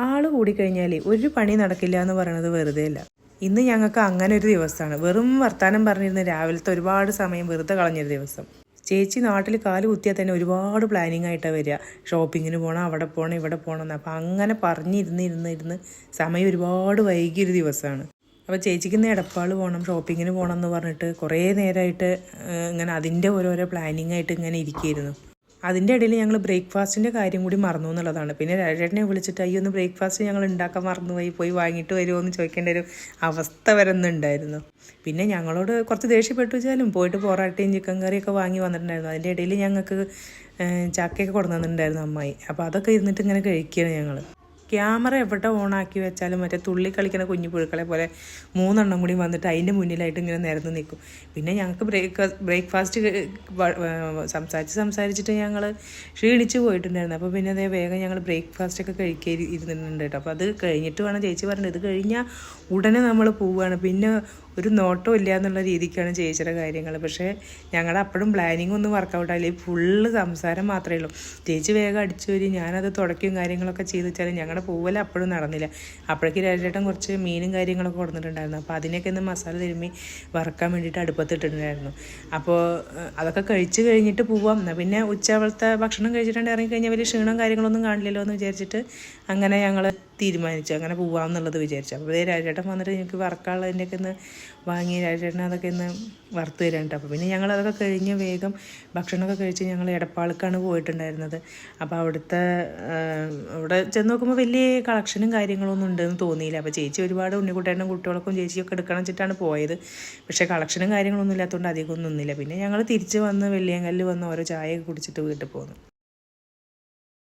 ആൾ കൂടിക്കഴിഞ്ഞാൽ ഒരു പണി നടക്കില്ല എന്ന് പറയുന്നത് വെറുതെ അല്ല. ഇന്ന് ഞങ്ങൾക്ക് അങ്ങനെ ഒരു ദിവസമാണ്. വെറും വർത്താനം പറഞ്ഞിരുന്ന രാവിലത്തെ ഒരുപാട് സമയം വെറുതെ കളഞ്ഞൊരു ദിവസം. ചേച്ചി നാട്ടിൽ കാല് കുത്തിയാൽ തന്നെ ഒരുപാട് പ്ലാനിങ് ആയിട്ടാണ് വരിക. ഷോപ്പിങ്ങിന് പോകണം, അവിടെ പോകണം, ഇവിടെ പോകണം എന്ന്. അപ്പം അങ്ങനെ പറഞ്ഞിരുന്ന് സമയം ഒരുപാട് വൈകിയൊരു ദിവസമാണ്. അപ്പോൾ ചേച്ചിക്ക് ഇന്ന് എടപ്പാൾ പോകണം, ഷോപ്പിങ്ങിന് പോകണം എന്ന് പറഞ്ഞിട്ട് കുറേ നേരമായിട്ട് ഇങ്ങനെ അതിൻ്റെ ഓരോരോ പ്ലാനിങ് ആയിട്ട് ഇങ്ങനെ ഇരിക്കുകയായിരുന്നു. അതിൻ്റെ ഇടയിൽ ഞങ്ങൾ ബ്രേക്ക്ഫാസ്റ്റിൻ്റെ കാര്യം കൂടി മറന്നു എന്നുള്ളതാണ്. പിന്നെ രാജേട്ടനെ വിളിച്ചിട്ട് അയ്യോ ഒന്ന് ബ്രേക്ക്ഫാസ്റ്റ് ഞങ്ങൾ ഉണ്ടാക്കാൻ പോയി വാങ്ങിയിട്ട് വരുമോ എന്ന് ചോദിക്കേണ്ട ഒരു അവസ്ഥ വരുന്നുണ്ടായിരുന്നു. പിന്നെ ഞങ്ങളോട് കുറച്ച് ദേഷ്യപ്പെട്ടു വെച്ചാലും പോയിട്ട് പൊറാട്ടയും ചിക്കൻ കറിയൊക്കെ വാങ്ങി വന്നിട്ടുണ്ടായിരുന്നു. അതിൻ്റെ ഇടയിൽ ഞങ്ങൾക്ക് ചക്കയൊക്കെ കൊണ്ടുവന്നിട്ടുണ്ടായിരുന്നു അമ്മായി. അപ്പോൾ അതൊക്കെ ഇരുന്നിട്ട് ഇങ്ങനെ കഴിക്കുകയാണ് ഞങ്ങൾ. ക്യാമറ എവിടെ ഓണാക്കി വെച്ചാലും മറ്റേ തുള്ളി കളിക്കുന്ന കുഞ്ഞു പുഴുക്കളെ പോലെ 3 എണ്ണം കൂടി വന്നിട്ട് അതിൻ്റെ മുന്നിലായിട്ട് ഇങ്ങനെ നിരന്ന് നിൽക്കും. പിന്നെ ഞങ്ങൾക്ക് ബ്രേക്ക്ഫാസ്റ്റ് സംസാരിച്ചിട്ട് ഞങ്ങൾ ക്ഷീണിച്ച് പോയിട്ടുണ്ടായിരുന്നു. അപ്പോൾ പിന്നെ അതേ വേഗം ഞങ്ങൾ ബ്രേക്ക്ഫാസ്റ്റൊക്കെ ഇരുന്നിട്ടുണ്ട് കേട്ടോ. അപ്പോൾ അത് കഴിഞ്ഞിട്ട് വേണം, ചേച്ചി പറഞ്ഞത് ഇത് കഴിഞ്ഞാൽ ഉടനെ നമ്മൾ പോവുകയാണ്, പിന്നെ ഒരു നോട്ടം ഇല്ല എന്നുള്ള രീതിക്കാണ് ചേച്ചിയുടെ കാര്യങ്ങൾ. പക്ഷേ ഞങ്ങളുടെ അപ്പോഴും പ്ലാനിങ് ഒന്നും വർക്കൗട്ട് ആയില്ല. ഫുള്ള് സംസാരം മാത്രമേ ഉള്ളൂ. ചേച്ചി വേഗം അടിച്ചു വരി, ഞാനത് തുടക്കുകയും കാര്യങ്ങളൊക്കെ ചെയ്ത് വെച്ചാൽ ഞങ്ങളുടെ പോവല അപ്പോഴും നടന്നില്ല. അപ്പോഴേക്ക് രാജേട്ടൻ കുറച്ച് മീനും കാര്യങ്ങളൊക്കെ കൊടുത്തിട്ടുണ്ടായിരുന്നു. അപ്പോൾ അതിനൊക്കെ ഒന്ന് മസാല തിരുമ്മി വറക്കാൻ വേണ്ടിയിട്ട് അടുപ്പത്തിട്ടിട്ടുണ്ടായിരുന്നു. അപ്പോൾ അതൊക്കെ കഴിച്ച് കഴിഞ്ഞിട്ട് പോവാം, എന്നാൽ പിന്നെ ഉച്ചവളത്തെ ഭക്ഷണം കഴിച്ചിട്ടുണ്ട് ഇറങ്ങിക്കഴിഞ്ഞാൽ വലിയ ക്ഷീണം കാര്യങ്ങളൊന്നും കാണില്ലല്ലോ എന്ന് വിചാരിച്ചിട്ട് അങ്ങനെ ഞങ്ങൾ തീരുമാനിച്ചു അങ്ങനെ പോവാമെന്നുള്ളത് വിചാരിച്ചു. അപ്പോൾ രാജേട്ടൻ വന്നിട്ട് ഞങ്ങൾക്ക് വറക്കാനുള്ളതിൻ്റെയൊക്കെ ഒന്ന് വാങ്ങി രാജേട്ടൻ അതൊക്കെ ഒന്ന് വറുത്ത് തരാൻ. അപ്പോൾ പിന്നെ ഞങ്ങൾ അതൊക്കെ കഴിഞ്ഞ് വേഗം ഭക്ഷണമൊക്കെ കഴിച്ച് ഞങ്ങൾ എടപ്പാൾക്കാണ് പോയിട്ടുണ്ടായിരുന്നത്. അപ്പോൾ അവിടെ ചെന്ന് നോക്കുമ്പോൾ വലിയ കളക്ഷനും കാര്യങ്ങളൊന്നും ഉണ്ടെന്ന് തോന്നിയില്ല. അപ്പോൾ ചേച്ചി ഒരുപാട് ഉണ്ണിക്കുട്ടേനും കുട്ടികൾക്കും ചേച്ചിയൊക്കെ എടുക്കണം വെച്ചിട്ടാണ് പോയത്. പക്ഷേ കളക്ഷനും കാര്യങ്ങളൊന്നും ഇല്ലാത്തതുകൊണ്ട് അധികം ഒന്നും നിന്നില്ല. പിന്നെ ഞങ്ങൾ തിരിച്ച് വന്ന് വെള്ളിയങ്കല്ല് വന്ന് ഓരോ ചായയൊക്കെ കുടിച്ചിട്ട് വീട്ടിൽ പോന്നു.